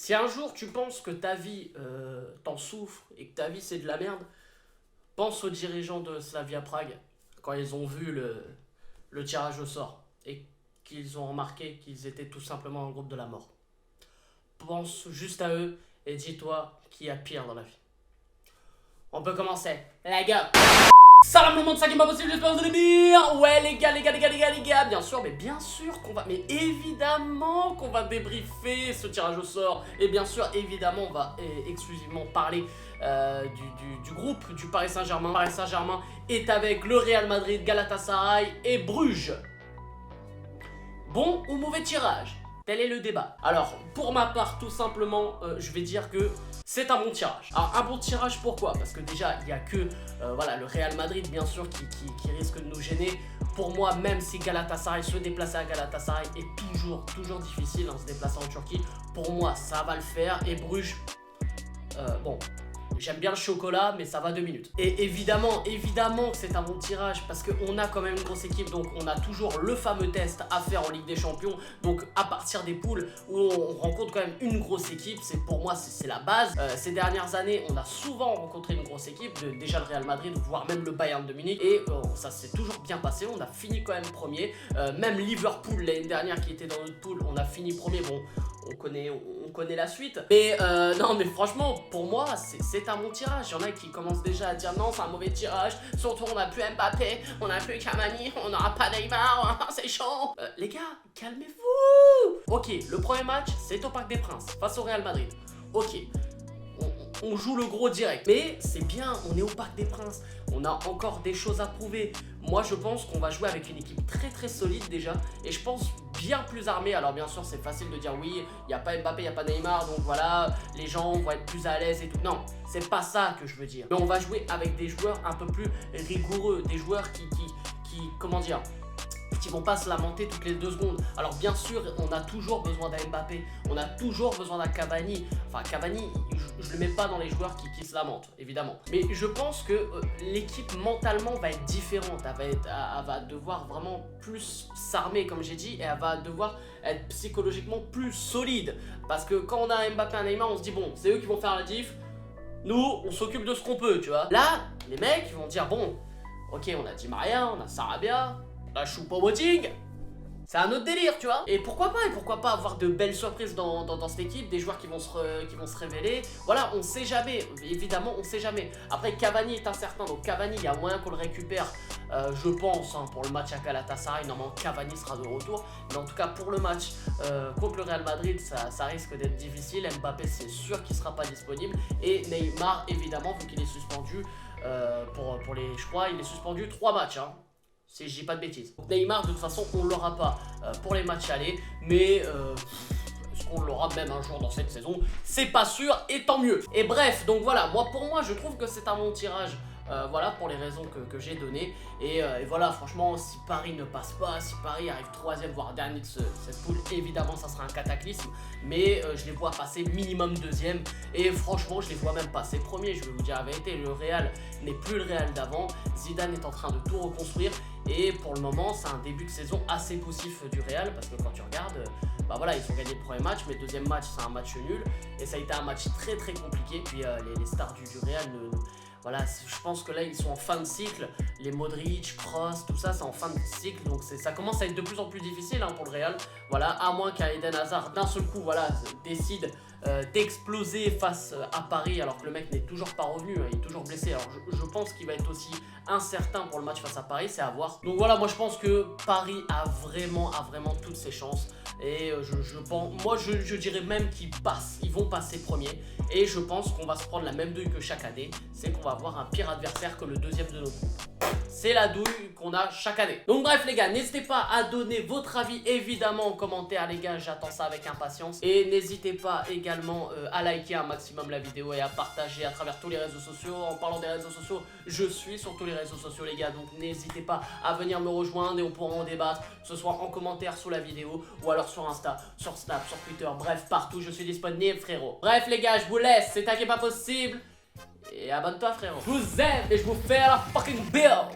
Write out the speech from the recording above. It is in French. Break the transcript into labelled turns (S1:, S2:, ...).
S1: Si un jour tu penses que ta vie t'en souffre et que ta vie c'est de la merde, pense aux dirigeants de Slavia Prague quand ils ont vu le tirage au sort et qu'ils ont remarqué qu'ils étaient tout simplement dans le groupe de la mort. Pense juste à eux et dis-toi qu'il y a pire dans la vie. On peut commencer. Les gars. Salam le monde, ça qui est pas possible, j'espère que vous allez bien. Ouais les gars, bien sûr qu'on va, mais évidemment qu'on va débriefer ce tirage au sort. Et bien sûr, évidemment, on va exclusivement parler du groupe du Paris Saint-Germain. Paris Saint-Germain est avec le Real Madrid, Galatasaray et Bruges. Bon ou mauvais tirage? Tel est le débat. Alors, pour ma part, tout simplement, je vais dire que c'est un bon tirage. Alors, un bon tirage, pourquoi? Parce que déjà, il n'y a que voilà, le Real Madrid, bien sûr, qui risque de nous gêner. Pour moi, même si Galatasaray, se déplacer à Galatasaray est toujours difficile en se déplaçant en Turquie, pour moi, ça va le faire. Et Bruges, bon... J'aime bien le chocolat, mais ça va 2 minutes. Et évidemment que c'est un bon tirage parce qu'on a quand même une grosse équipe. Donc on a toujours le fameux test à faire en Ligue des Champions. Donc à partir des poules où on rencontre quand même une grosse équipe, pour moi c'est la base. Ces dernières années, on a souvent rencontré une grosse équipe. Déjà le Real Madrid, voire même le Bayern de Munich. Et ça s'est toujours bien passé. On a fini quand même premier. Même Liverpool l'année dernière qui était dans notre poule, on a fini premier. Bon, on connaît la suite. Mais non, mais franchement, pour moi, c'est un bon tirage. Il y en a qui commencent déjà à dire non, c'est un mauvais tirage. Surtout, on n'a plus Mbappé, on n'a plus Cavani, on n'aura pas Neymar, c'est chaud. Les gars, calmez-vous. Ok, le premier match, c'est au Parc des Princes, face au Real Madrid. Ok. On joue le gros direct. Mais c'est bien, on est au Parc des Princes. On a encore des choses à prouver. Moi, je pense qu'on va jouer avec une équipe très solide déjà. Et je pense bien plus armée. Alors bien sûr, c'est facile de dire oui, il n'y a pas Mbappé, il n'y a pas Neymar. Donc voilà, les gens vont être plus à l'aise et tout. Non, c'est pas ça que je veux dire. Mais on va jouer avec des joueurs un peu plus rigoureux. Des joueurs qui comment dire, qui vont pas se lamenter toutes les 2 secondes. Alors bien sûr, on a toujours besoin d'un Mbappé, on a toujours besoin d'un Cavani. Enfin Cavani, je le mets pas dans les joueurs qui se lamentent, évidemment. Mais je pense que l'équipe mentalement va être différente. Elle va devoir vraiment plus s'armer, comme j'ai dit, et elle va devoir être psychologiquement plus solide. Parce que quand on a Mbappé et Neymar, on se dit bon, c'est eux qui vont faire la diff. Nous, on s'occupe de ce qu'on peut, tu vois. Là, les mecs, ils vont dire bon, ok, on a Di Maria, on a Sarabia, la Choupo-Moting, c'est un autre délire, tu vois. Et pourquoi pas avoir de belles surprises dans cette équipe, des joueurs qui vont se révéler. Voilà, on sait jamais, évidemment, on sait jamais. Après, Cavani est incertain, donc Cavani, il y a moyen qu'on le récupère, je pense, hein, pour le match à Galatasaray. Normalement, Cavani sera de retour. Mais en tout cas, pour le match contre le Real Madrid, ça risque d'être difficile. Mbappé, c'est sûr qu'il sera pas disponible. Et Neymar, évidemment, vu qu'il est suspendu, pour les, je crois, il est suspendu 3 matchs, hein. Si je dis pas de bêtises. Donc Neymar, de toute façon, on l'aura pas pour les matchs allés, mais est-ce qu'on l'aura même un jour dans cette saison? C'est pas sûr, et tant mieux. Et bref, donc voilà, pour moi, je trouve que c'est un bon tirage. Voilà, pour les raisons que j'ai données. Et voilà, franchement, si Paris ne passe pas, si Paris arrive 3ème, voire dernier de cette poule, évidemment, ça sera un cataclysme. Mais je les vois passer minimum 2ème. Et franchement, je les vois même passer premier. Je vais vous dire la vérité, le Real n'est plus le Real d'avant. Zidane est en train de tout reconstruire. Et pour le moment, c'est un début de saison assez poussif du Real. Parce que quand tu regardes, bah voilà, ils ont gagné le premier match. Mais le 2ème match, c'est un match nul. Et ça a été un match très compliqué. Puis les stars du Real voilà, je pense que là ils sont en fin de cycle, les Modric, Kroos, tout ça c'est en fin de cycle, donc ça commence à être de plus en plus difficile hein, pour le Real. Voilà, à moins qu'Eden Hazard d'un seul coup voilà, décide d'exploser face à Paris alors que le mec n'est toujours pas revenu, hein, il est toujours blessé. Alors je pense qu'il va être aussi incertain pour le match face à Paris, c'est à voir. Donc voilà, moi je pense que Paris a vraiment toutes ses chances. Et moi je dirais même qu'ils passent, ils vont passer premier. Et je pense qu'on va se prendre la même douille que chaque année, c'est qu'on va avoir un pire adversaire que le 2ème de notre groupe. C'est la douille qu'on a chaque année. Donc bref les gars, n'hésitez pas à donner votre avis évidemment en commentaire les gars, j'attends ça avec impatience. Et n'hésitez pas également à liker un maximum la vidéo et à partager à travers tous les réseaux sociaux. En parlant des réseaux sociaux, je suis sur tous les réseaux sociaux les gars, donc n'hésitez pas à venir me rejoindre et on pourra en débattre, que ce soit en commentaire sous la vidéo ou alors sur Insta, sur Snap, sur Twitter, bref partout je suis disponible frérot. Bref les gars, je vous laisse, c'est qui est pas possible. Et abonne-toi frérot. Je vous aime et je vous fais la fucking bills.